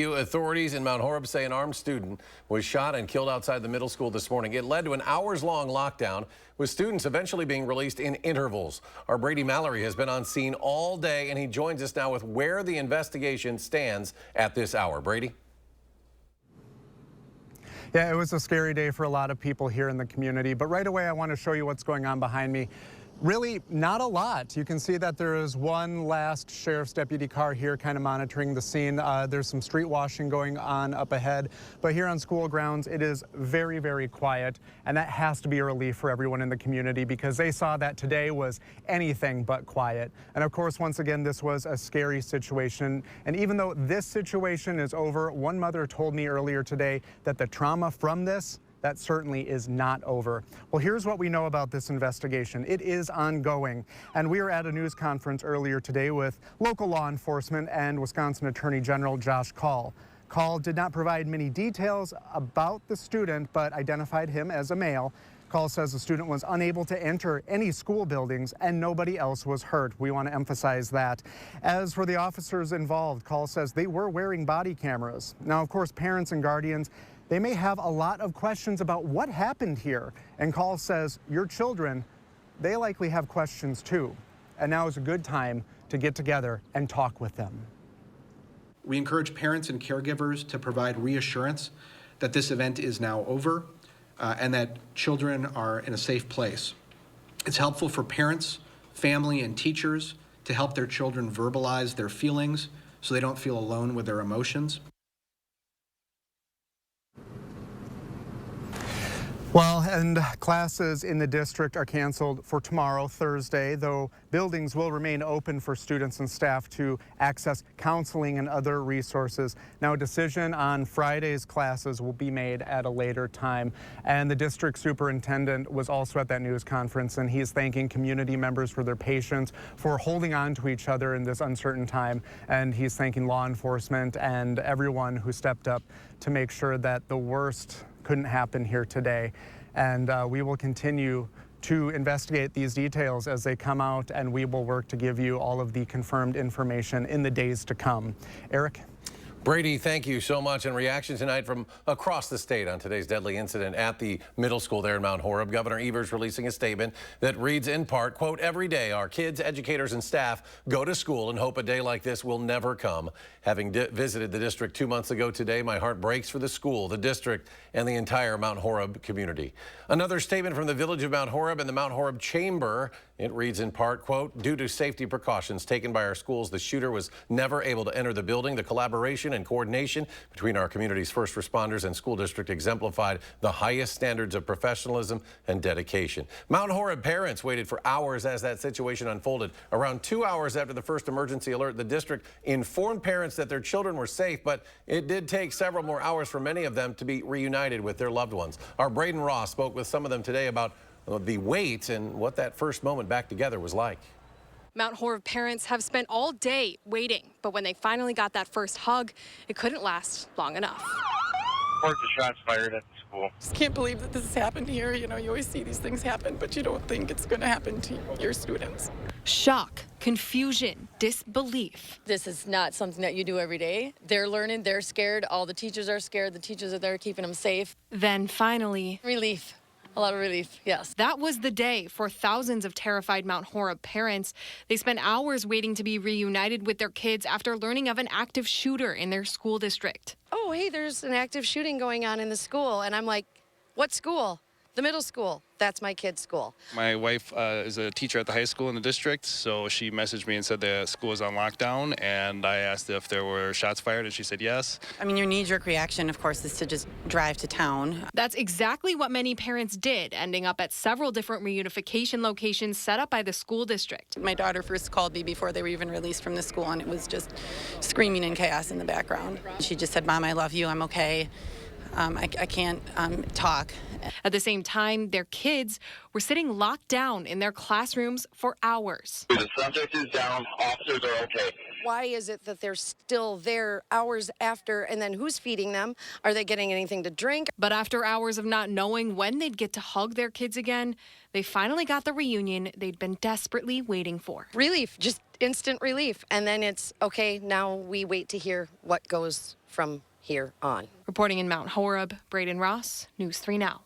Authorities in Mount Horeb say an armed student was shot and killed outside the middle school this morning. It led to an hours-long lockdown, with students eventually being released in intervals. Our Brady Mallory has been on scene all day, and he joins us now with where the investigation stands at this hour. Brady? Yeah, it was a scary day for a lot of people here in the community, but right away I want to show you what's going on behind me. Really not a lot. You can see that there is one last sheriff's deputy car here kind of monitoring the scene. There's some street washing going on up ahead, but here on school grounds it is very, very quiet, and that has to be a relief for everyone in the community because they saw that today was anything but quiet. And of course, once again, this was a scary situation, and even though this situation is over, one mother told me earlier today that the trauma from this, that certainly is not over. Well, here's what we know about this investigation. It is ongoing, and we were at a news conference earlier today with local law enforcement and Wisconsin Attorney General Josh Kaul. Kaul did not provide many details about the student, but identified him as a male. Kaul says the student was unable to enter any school buildings and nobody else was hurt. We want to emphasize that. As for the officers involved, Kaul says they were wearing body cameras. Now, of course, parents and guardians, they may have a lot of questions about what happened here. And Kaul says your children, they likely have questions too. And now is a good time to get together and talk with them. We encourage parents and caregivers to provide reassurance that this event is now over and that children are in a safe place. It's helpful for parents, family, and teachers to help their children verbalize their feelings so they don't feel alone with their emotions. Well, and classes in the district are canceled for tomorrow, Thursday, though buildings will remain open for students and staff to access counseling and other resources. Now, a decision on Friday's classes will be made at a later time. And the district superintendent was also at that news conference, and he's thanking community members for their patience, for holding on to each other in this uncertain time. And he's thanking law enforcement and everyone who stepped up to make sure that the worst couldn't happen here today. And we will continue to investigate these details as they come out, and we will work to give you all of the confirmed information in the days to come. Eric? Brady, thank you so much. And reaction tonight from across the state on today's deadly incident at the middle school there in Mount Horeb. Governor Evers releasing a statement that reads in part, quote, "Every day our kids, educators, and staff go to school and hope a day like this will never come. Having visited the district 2 months ago today, my heart breaks for the school, the district, and the entire Mount Horeb community." Another statement from the village of Mount Horeb and the Mount Horeb Chamber. It reads in part, quote, "Due to safety precautions taken by our schools, the shooter was never able to enter the building. The collaboration and coordination between our community's first responders and school district exemplified the highest standards of professionalism and dedication." Mount Horeb parents waited for hours as that situation unfolded. Around 2 hours after the first emergency alert, the district informed parents that their children were safe, but it did take several more hours for many of them to be reunited with their loved ones. Our Braden Ross spoke with some of them today about the wait and what that first moment back together was like. Mount Horeb parents have spent all day waiting, but when they finally got that first hug, it couldn't last long enough. Reports of shots fired at the school. Just can't believe that this has happened here. You know, you always see these things happen, but you don't think it's going to happen to your students. Shock, confusion, disbelief. This is not something that you do every day. They're learning, they're scared, all the teachers are scared, the teachers are there keeping them safe. Then finally, Relief. A lot of relief, yes. That was the day for thousands of terrified Mount Horeb parents. They spent hours waiting to be reunited with their kids after learning of an active shooter in their school district. Oh, hey, there's an active shooting going on in the school. And I'm like, what school? The middle school. That's my kid's school. My wife is a teacher at the high school in the district, so she messaged me and said the school is on lockdown, and I asked if there were shots fired, and she said yes. I mean, your knee-jerk reaction, of course, is to just drive to town. That's exactly what many parents did, ending up at several different reunification locations set up by the school district. My daughter first called me before they were even released from the school, and it was just screaming and chaos in the background. She just said, "Mom, I love you. I'm okay." I can't talk. At the same time, their kids were sitting locked down in their classrooms for hours. The subject is down. Officers are okay. Why is it that they're still there hours after, and then who's feeding them? Are they getting anything to drink? But after hours of not knowing when they'd get to hug their kids again, they finally got the reunion they'd been desperately waiting for. Relief, just instant relief. And then it's, okay, now we wait to hear what goes from here on. Reporting in Mount Horeb, Braden Ross, News 3 Now.